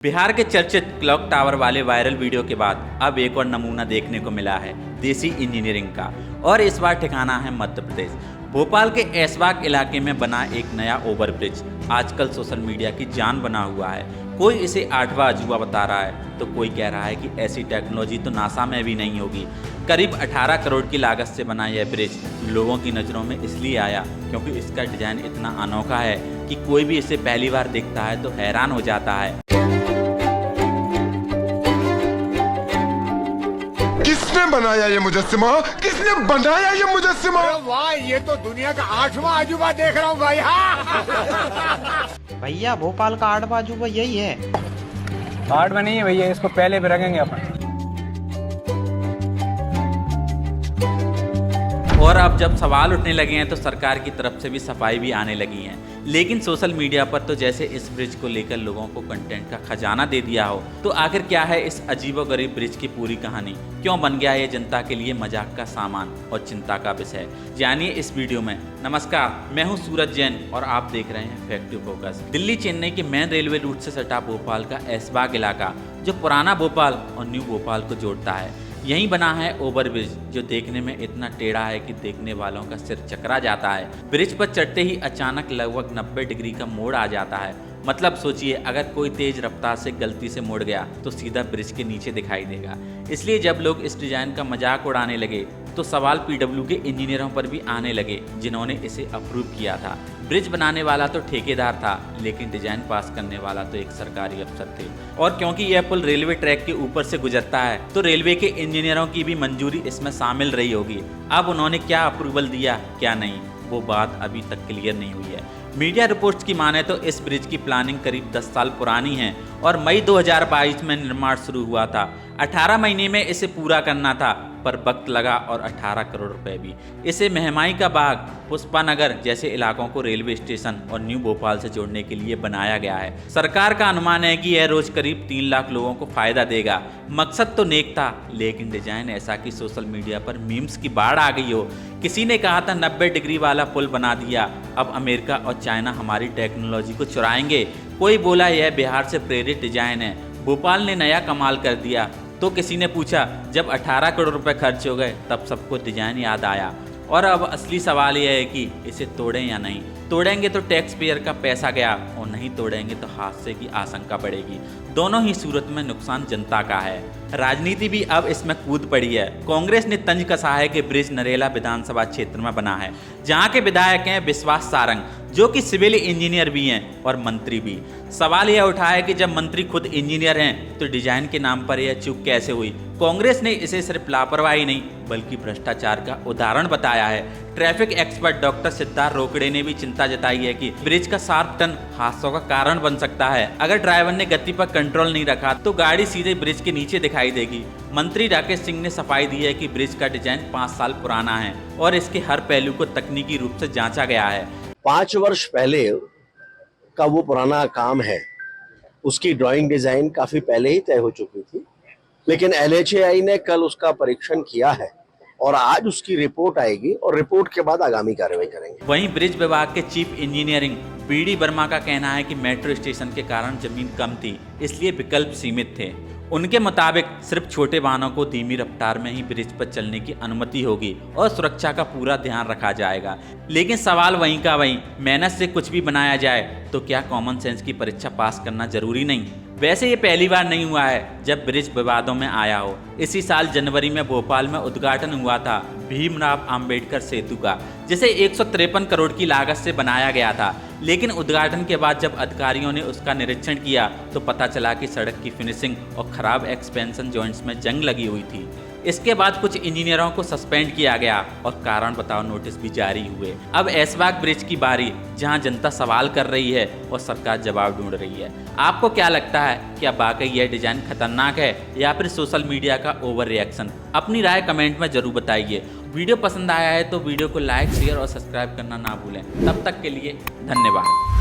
बिहार के चर्चित clock tower वाले वायरल वीडियो के बाद अब एक और नमूना देखने को मिला है देसी इंजीनियरिंग का, और इस बार ठिकाना है मध्य प्रदेश। भोपाल के ऐशबाग इलाके में बना एक नया ओवरब्रिज आजकल सोशल मीडिया की जान बना हुआ है। कोई इसे आठवां अजूबा बता रहा है तो कोई कह रहा है कि ऐसी टेक्नोलॉजी तो नासा में भी नहीं होगी। करीब 18 करोड़ की लागत से बना यह ब्रिज लोगों की नज़रों में इसलिए आया क्योंकि इसका डिजाइन इतना अनोखा है कि कोई भी इसे पहली बार देखता है तो हैरान हो जाता है। किसने बनाया ये मुजस्सिमा? किसने बनाया ये मुजस्सिमा? वाह, ये तो दुनिया का 8वां अजूबा देख रहा हूँ भाई। हाँ। भैया भोपाल का 8वां अजूबा यही है। 8वां नहीं है भैया, इसको पहले पे रखेंगे अपन। और अब जब सवाल उठने लगे हैं तो सरकार की तरफ से भी सफाई भी आने लगी है। लेकिन सोशल मीडिया पर तो जैसे इस ब्रिज को लेकर लोगों को कंटेंट का खजाना दे दिया हो। तो आखिर क्या है इस अजीबोगरीब ब्रिज की पूरी कहानी? क्यों बन गया ये जनता के लिए मजाक का सामान और चिंता का विषय? जानिए इस वीडियो में। नमस्कार, मैं हूं सूरज जैन और आप देख रहे हैं fact to focus. Delhi Chennai के मेन रेलवे रूट से सटा भोपाल का ऐशबाग इलाका जो पुराना भोपाल और न्यू भोपाल को जोड़ता है, यहीं बना है ओवरब्रिज जो देखने में इतना टेढ़ा है कि देखने वालों का सिर चकरा जाता है। ब्रिज पर चढ़ते ही अचानक लगभग 90 डिग्री का मोड़ आ जाता है। मतलब सोचिए, अगर कोई तेज रफ्तार से गलती से मुड़ गया तो सीधा ब्रिज के नीचे दिखाई देगा। इसलिए जब लोग इस डिजाइन का मजाक उड़ाने लगे तो सवाल पीडब्ल्यू के इंजीनियरों पर भी आने लगे जिन्होंने इसे अप्रूव किया था। ब्रिज बनाने वाला तो ठेकेदार था, लेकिन डिजाइन पास करने वाला तो एक सरकारी अफसर थे। और क्योंकि यह पुल रेलवे ट्रैक के ऊपर से गुजरता है तो रेलवे के इंजीनियरों की भी मंजूरी इसमें शामिल रही होगी। अब उन्होंने क्या अप्रूवल दिया क्या नहीं, वो बात अभी तक क्लियर नहीं हुई है। मीडिया रिपोर्ट्स की माने तो इस ब्रिज की प्लानिंग करीब 10 साल पुरानी है और मई 2022 में निर्माण शुरू हुआ था। 18 महीने में इसे पूरा करना था, पर वक्त लगा और 18 करोड़ रुपए भी। इसे मेहमाई का बाग, पुष्पानगर जैसे इलाकों को रेलवे स्टेशन और न्यू भोपाल से जोड़ने के लिए बनाया गया है। सरकार का अनुमान है कि यह रोज करीब 3 लाख लोगों को फायदा देगा। मकसद तो नेक था, लेकिन डिजाइन ऐसा कि सोशल मीडिया पर मीम्स की बाढ़ आ गई हो। किसी ने कहा था 90 डिग्री वाला पुल बना दिया, अब अमेरिका और चाइना हमारी टेक्नोलॉजी को चुराएंगे। कोई बोला यह बिहार से प्रेरित डिजाइन है, भोपाल ने नया कमाल कर दिया। तो किसी ने पूछा, जब 18 करोड़ रुपए खर्च हो गए तब सबको डिजाइन याद आया। और अब असली सवाल यह है कि इसे तोड़ें या नहीं। तोड़ेंगे तो टैक्स पेयर का पैसा गया और नहीं तोड़ेंगे तो हादसे की आशंका बढ़ेगी। दोनों ही सूरत में नुकसान जनता का है। राजनीति भी अब इसमें कूद पड़ी है। कांग्रेस ने तंज कसा है कि ब्रिज नरेला विधानसभा क्षेत्र में बना है, जहां के विधायक हैं विश्वास सारंग, जो कि सिविल इंजीनियर भी हैं और मंत्री भी। सवाल यह उठा है कि जब मंत्री खुद इंजीनियर हैं तो डिजाइन के नाम पर यह चूक कैसे हुई? कांग्रेस ने इसे सिर्फ लापरवाही नहीं बल्कि भ्रष्टाचार का उदाहरण बताया है। Traffic expert doctor Siddharth Rokade ने भी चिंता जताई है कि ब्रिज का शार्प टर्न हादसों का कारण बन सकता है। अगर ड्राइवर ने गति पर कंट्रोल नहीं रखा तो गाड़ी सीधे ब्रिज के नीचे दिखाई देगी। मंत्री राकेश सिंह ने सफाई दी है कि ब्रिज का डिजाइन 5 साल पुराना है और इसके हर पहलू को तकनीकी रूप से जांचा गया है। 5 वर्ष पहले का वो पुराना काम है, उसकी ड्राइंग डिजाइन काफी पहले ही तय हो चुकी थी, लेकिन LHAI ने कल उसका परीक्षण किया है और आज उसकी रिपोर्ट आएगी और रिपोर्ट के बाद आगामी कार्रवाई करेंगे। वहीं ब्रिज विभाग के चीफ इंजीनियरिंग BD वर्मा का कहना है कि मेट्रो स्टेशन के कारण जमीन कम थी, इसलिए विकल्प सीमित थे। उनके मुताबिक सिर्फ छोटे वाहनों को धीमी रफ्तार में ही ब्रिज पर चलने की अनुमति होगी और सुरक्षा का पूरा ध्यान रखा जाएगा। लेकिन सवाल वहीं का वहीं, मेहनत से कुछ भी बनाया जाए तो क्या कॉमन सेंस की परीक्षा पास करना जरूरी नहीं? वैसे ये पहली बार नहीं हुआ है जब ब्रिज विवादों में आया हो। इसी साल जनवरी में भोपाल में उद्घाटन हुआ था भीमराव अंबेडकर सेतु का, जिसे 153 करोड़ की लागत से बनाया गया था। लेकिन उद्घाटन के बाद जब अधिकारियों ने उसका निरीक्षण किया तो पता चला कि सड़क की फिनिशिंग और खराब एक्सपेंशन जॉइंट्स में जंग लगी हुई थी। इसके बाद कुछ इंजीनियरों को सस्पेंड किया गया और कारण बताओ नोटिस भी जारी हुए। अब ऐशबाग ब्रिज की बारी, जहां जनता सवाल कर रही है और सरकार जवाब ढूंढ रही है। आपको क्या लगता है, क्या वाकई यह डिजाइन खतरनाक है या फिर सोशल मीडिया का ओवर रिएक्शन? अपनी राय कमेंट में जरूर बताइए। वीडियो पसंद आया है तो वीडियो को लाइक, शेयर और सब्सक्राइब करना ना भूलें। तब तक के लिए धन्यवाद।